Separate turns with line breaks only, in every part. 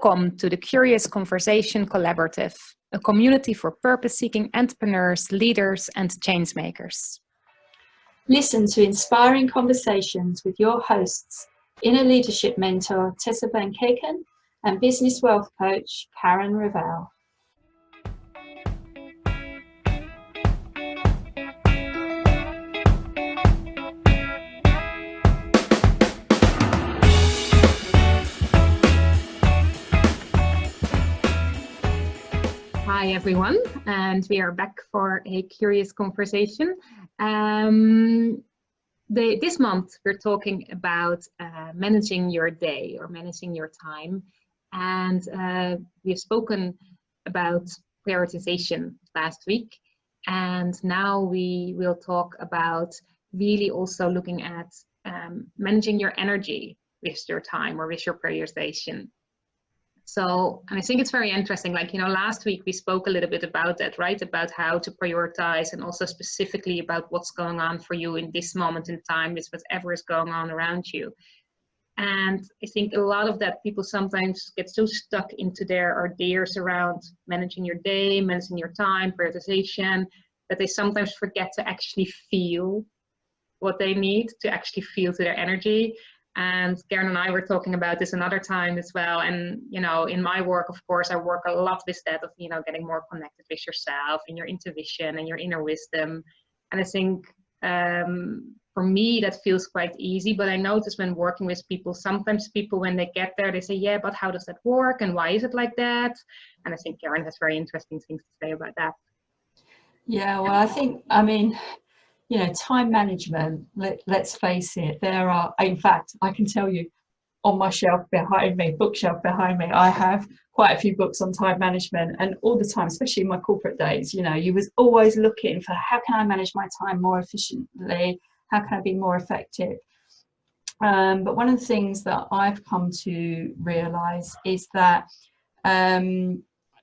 Welcome to the Curious Conversation Collaborative, a community for purpose-seeking entrepreneurs, leaders, and changemakers.
Listen to inspiring conversations with your hosts, inner leadership mentor Tessa and Karen and business wealth coach Karen Ravel.
Hi everyone, and we are back for a curious conversation. This month we're talking about managing your day or managing your time, and we've spoken about prioritization last week, and now we will talk about really also looking at managing your energy with your time or with your prioritization. So, and I think it's very interesting, like, you know, last week we spoke a little bit about that, right? About how to prioritize and also specifically about what's going on for you in this moment in time with whatever is going on around you. And I think a lot of that people sometimes get so stuck into their ideas around managing your day, managing your time, prioritization, that they sometimes forget to actually feel what they need, to actually feel to their energy. And Karen and I were talking about this another time as well. And, you know, in my work, of course, I work a lot with that of, you know, getting more connected with yourself and your intuition and your inner wisdom. And I think for me, that feels quite easy. But I notice when working with people, sometimes people, when they get there, they say, yeah, but how does that work? And why is it like that? And I think Karen has very interesting things to say about that.
Yeah, well, I mean, you know, time management, let's face it, there are, in fact, I can tell you on my shelf behind me, bookshelf behind me, I have quite a few books on time management, and all the time, especially in my corporate days, you know, you was always looking for how can I manage my time more efficiently? How can I be more effective? But one of the things that I've come to realize is that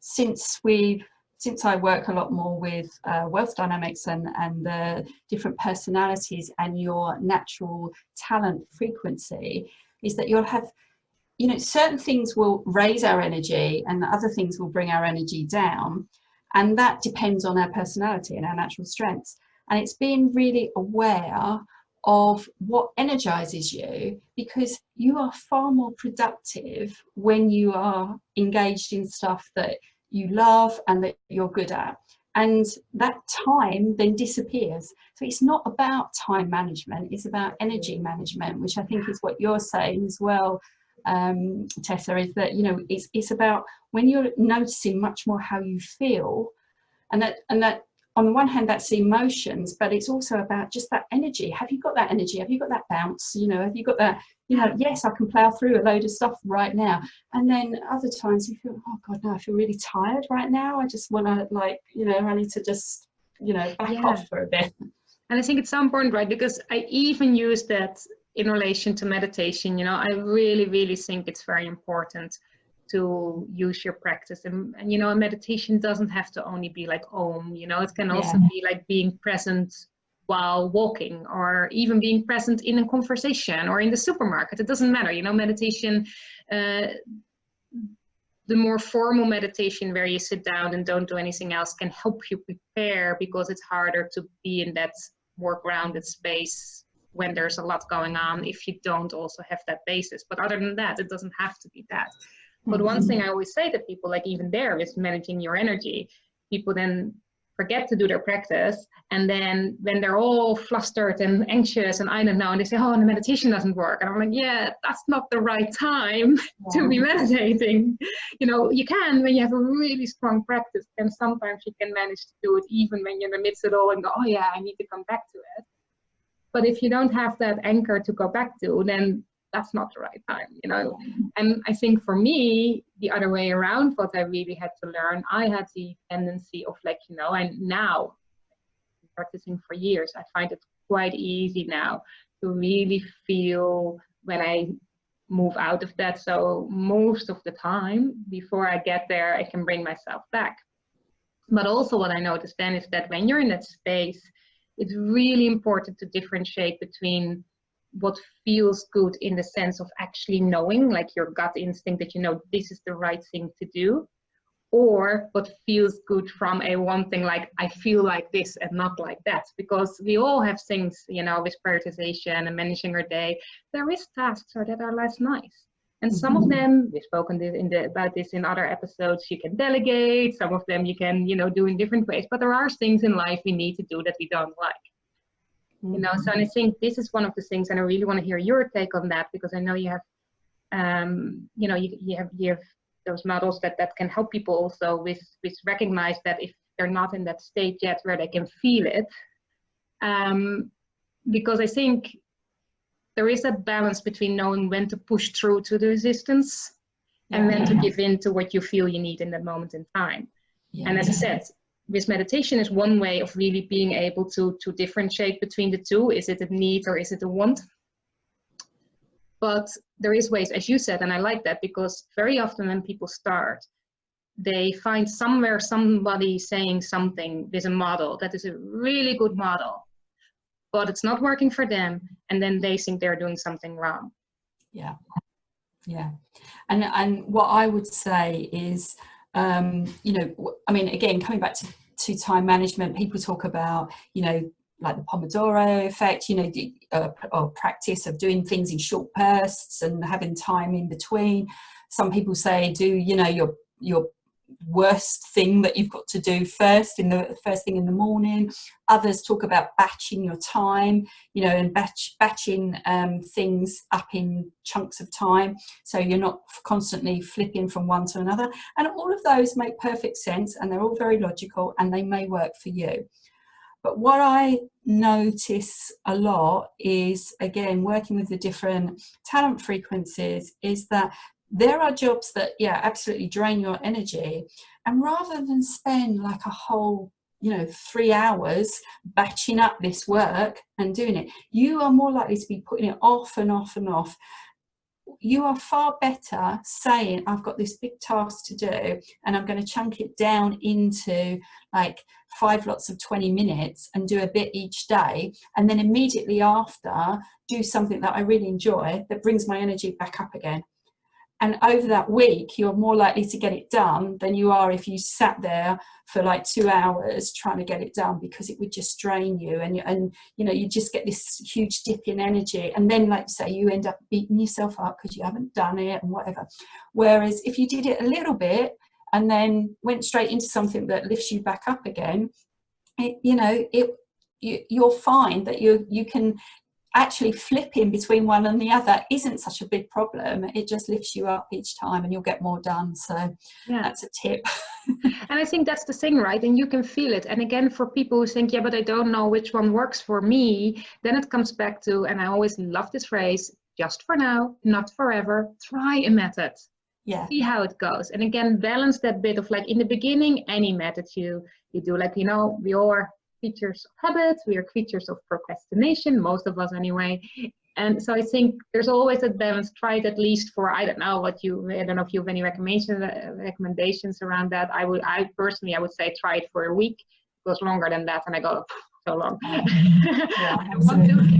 since I work a lot more with wealth dynamics and the different personalities and your natural talent frequency, is that you'll have, you know, certain things will raise our energy and other things will bring our energy down. And that depends on our personality and our natural strengths. And it's being really aware of what energizes you, because you are far more productive when you are engaged in stuff that you love and that you're good at, and that time then disappears. So it's not about time management, it's about energy management, which I think is what you're saying as well, Tessa, is that, you know, it's about when you're noticing much more how you feel, and that on the one hand that's the emotions, but it's also about just that energy. Have you got that energy? Have you got that bounce? You know, have you got that, you know, yes, I can plow through a load of stuff right now. And then other times you feel, oh God, no, I feel really tired right now. I just want to, like, you know, I need to just, you know, back off for a bit.
And I think it's so important, right? Because I even use that in relation to meditation. You know, I really, really think it's very important to use your practice, and you know, a meditation doesn't have to only be like Om, you know, it can also be like being present while walking, or even being present in a conversation or in the supermarket. It doesn't matter, you know. Meditation, the more formal meditation where you sit down and don't do anything else, can help you prepare, because it's harder to be in that more grounded space when there's a lot going on if you don't also have that basis. But other than that, it doesn't have to be that. But one thing I always say to people, like even there is managing your energy. People then forget to do their practice. And then when they're all flustered and anxious and I don't know, and they say, oh, the meditation doesn't work. And I'm like, yeah, that's not the right time to be meditating. You know, you can when you have a really strong practice, and sometimes you can manage to do it even when you're in the midst of it all and go, oh yeah, I need to come back to it. But if you don't have that anchor to go back to, then that's not the right time, you know. And I think for me, the other way around, what I really had to learn, I had the tendency of, like, you know, and now practicing for years, I find it quite easy now to really feel when I move out of that. So most of the time before I get there, I can bring myself back. But also what I noticed then is that when you're in that space, it's really important to differentiate between what feels good in the sense of actually knowing, like your gut instinct that you know this is the right thing to do, or what feels good from a one thing, like I feel like this and not like that. Because we all have things, you know, with prioritization and managing our day, there is tasks that are less nice. And some of them, we've spoken about this in other episodes, you can delegate, some of them you can, you know, do in different ways, but there are things in life we need to do that we don't like. You know, so and I think this is one of the things, and I really want to hear your take on that, because I know you have, you know, you have those models that can help people also with recognize that if they're not in that state yet where they can feel it, because I think there is a balance between knowing when to push through to the resistance and when to give in to what you feel you need in that moment in time. And as I said, with meditation is one way of really being able to differentiate between the two. Is it a need or is it a want? But there is ways, as you said, and I like that, because very often when people start, they find somewhere somebody saying something with a model that is a really good model, but it's not working for them, and then they think they're doing something wrong.
Yeah. And what I would say is, you know, I mean, again, coming back to time management, people talk about, you know, like the Pomodoro effect, you know, or practice of doing things in short bursts and having time in between. Some people say do, you know, your worst thing that you've got to do first thing in the morning. Others talk about batching your time, you know, and batching things up in chunks of time, so you're not constantly flipping from one to another. And all of those make perfect sense, and they're all very logical, and they may work for you. But what I notice a lot is, again, working with the different talent frequencies, is that there are jobs that, yeah, absolutely drain your energy. And rather than spend like a whole, you know, 3 hours batching up this work and doing it, you are more likely to be putting it off and off and off. You are far better saying, I've got this big task to do and I'm going to chunk it down into like 5 lots of 20 minutes and do a bit each day, and then immediately after do something that I really enjoy that brings my energy back up again. And over that week, you're more likely to get it done than you are if you sat there for like 2 hours trying to get it done, because it would just drain you, and you know, you just get this huge dip in energy, and then, like you say, you end up beating yourself up because you haven't done it and whatever. Whereas if you did it a little bit and then went straight into something that lifts you back up again, you'll find that you can actually flipping between one and the other isn't such a big problem. It just lifts you up each time and you'll get more done. So yeah, that's a tip.
And I think that's the thing, right? And you can feel it. And again, for people who think, yeah, but I don't know which one works for me, then it comes back to, and I always love this phrase, just for now, not forever. Try a method.
Yeah.
See how it goes. And again, balance that bit of, like, in the beginning, any method you do, like, you know, we all are creatures of habit, we are creatures of procrastination, most of us anyway. And so I think there's always a balance. Try it at least for, I don't know if you have any recommendations around that. I personally would say try it for a week. It goes longer than that and I go, so long.
Yeah,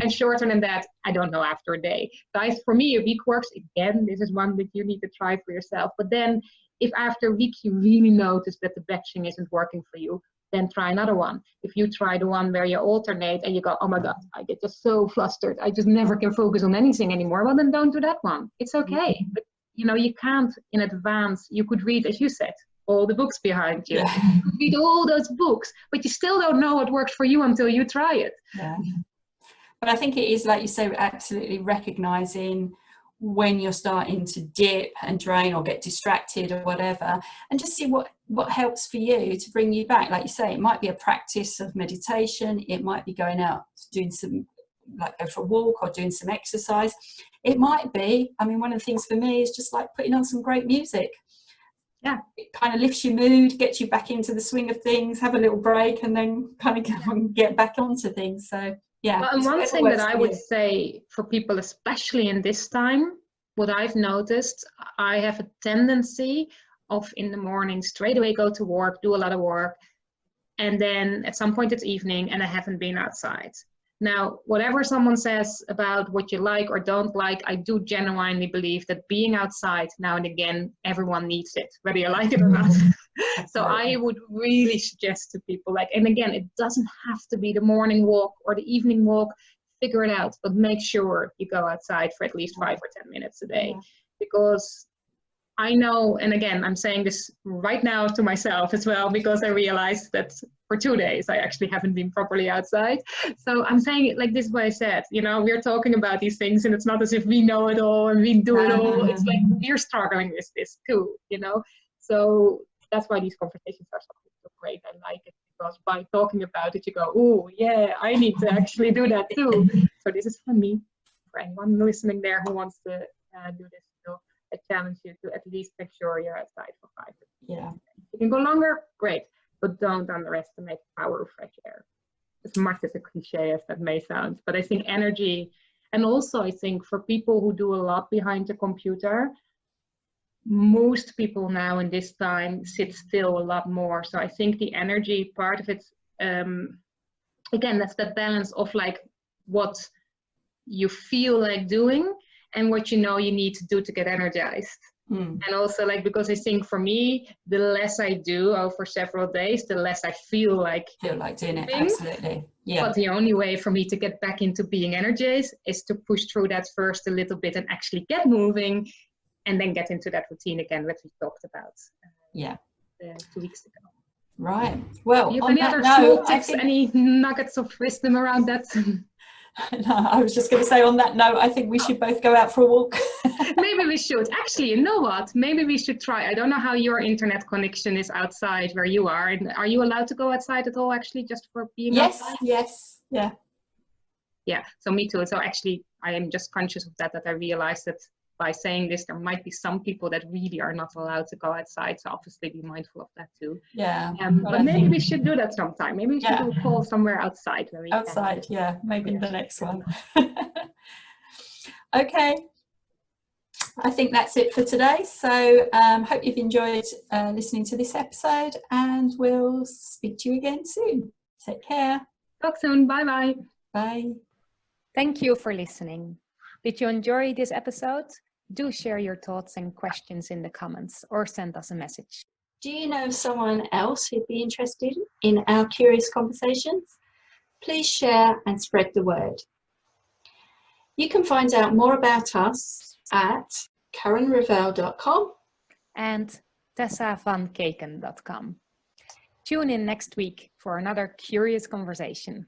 and shorter than that, I don't know, after a day. Guys, for me, a week works. Again, this is one that you need to try for yourself. But then if after a week you really notice that the batching isn't working for you, then try another one. If you try the one where you alternate and you go, oh my God, I get just so flustered, I just never can focus on anything anymore, well, then don't do that one. It's okay. Mm-hmm. But you know, you can't in advance, you could read, as you said, all the books behind you. Yeah. You could read all those books, but you still don't know what works for you until you try it.
Yeah. But I think it is, like you say, absolutely recognizing when you're starting to dip and drain or get distracted or whatever, and just see what helps for you to bring you back. Like you say, it might be a practice of meditation, it might be going out doing some, like go for a walk or doing some exercise. It might be, I mean, one of the things for me is just like putting on some great music.
Yeah,
it kind of lifts your mood, gets you back into the swing of things, have a little break, and then kind of get back onto things. So yeah.
Well, and one thing that I would say for people, especially in this time, what I've noticed, I have a tendency of in the morning straight away go to work, do a lot of work, and then at some point it's evening and I haven't been outside. Now, whatever someone says about what you like or don't like, I do genuinely believe that being outside now and again, everyone needs it, whether you like it or not. So I would really suggest to people, like, and again, it doesn't have to be the morning walk or the evening walk, figure it out, but make sure you go outside for at least 5 or 10 minutes a day. Because I know, and again, I'm saying this right now to myself as well, because I realized that for 2 days, I actually haven't been properly outside. So I'm saying it like this, what I said, you know, we're talking about these things and it's not as if we know it all and we do it all. It's like we're struggling with this too, you know? So that's why these conversations are so great. I like it because by talking about it, you go, oh yeah, I need to actually do that too. So this is for me, for anyone listening there who wants to do this too. I challenge you to at least make sure you're outside for 5 minutes. You can go longer, great, but don't underestimate the power of fresh air. As much as a cliche as that may sound, but I think energy, and also I think for people who do a lot behind the computer, most people now in this time sit still a lot more. So I think the energy part of it, again, that's that balance of like what you feel like doing and what you know you need to do to get energized. And also like, because I think for me, the less I do over several days, the less I feel like
doing it. Absolutely. Yeah.
But the only way for me to get back into being energized is to push through that first a little bit and actually get moving and then get into that routine again, which we talked about 2 weeks ago.
Right. Well,
do you have any other small tips, any nuggets of wisdom around that?
No, I was just going to say on that note, I think we should both go out for a walk.
Maybe we should. Actually, you know what? Maybe we should try. I don't know how your internet connection is outside where you are. And are you allowed to go outside at all, actually, just for being outside?
Yes. Yeah.
Yeah, so me too. So actually, I am just conscious of that I realized that by saying this, there might be some people that really are not allowed to go outside. So obviously be mindful of that too.
Yeah.
But maybe we should do that sometime. Maybe we should do a call somewhere outside. Where we
outside, can. Maybe in the next one. Okay. I think that's it for today. So hope you've enjoyed listening to this episode and we'll speak to you again soon. Take care.
Talk soon. Bye-bye.
Bye.
Thank you for listening. Did you enjoy this episode? Do share your thoughts and questions in the comments or send us a message.
Do you know someone else who'd be interested in our curious conversations? Please share and spread the word. You can find out more about us at KarenRavel.com
and TessaVanKeken.com. Tune in next week for another curious conversation.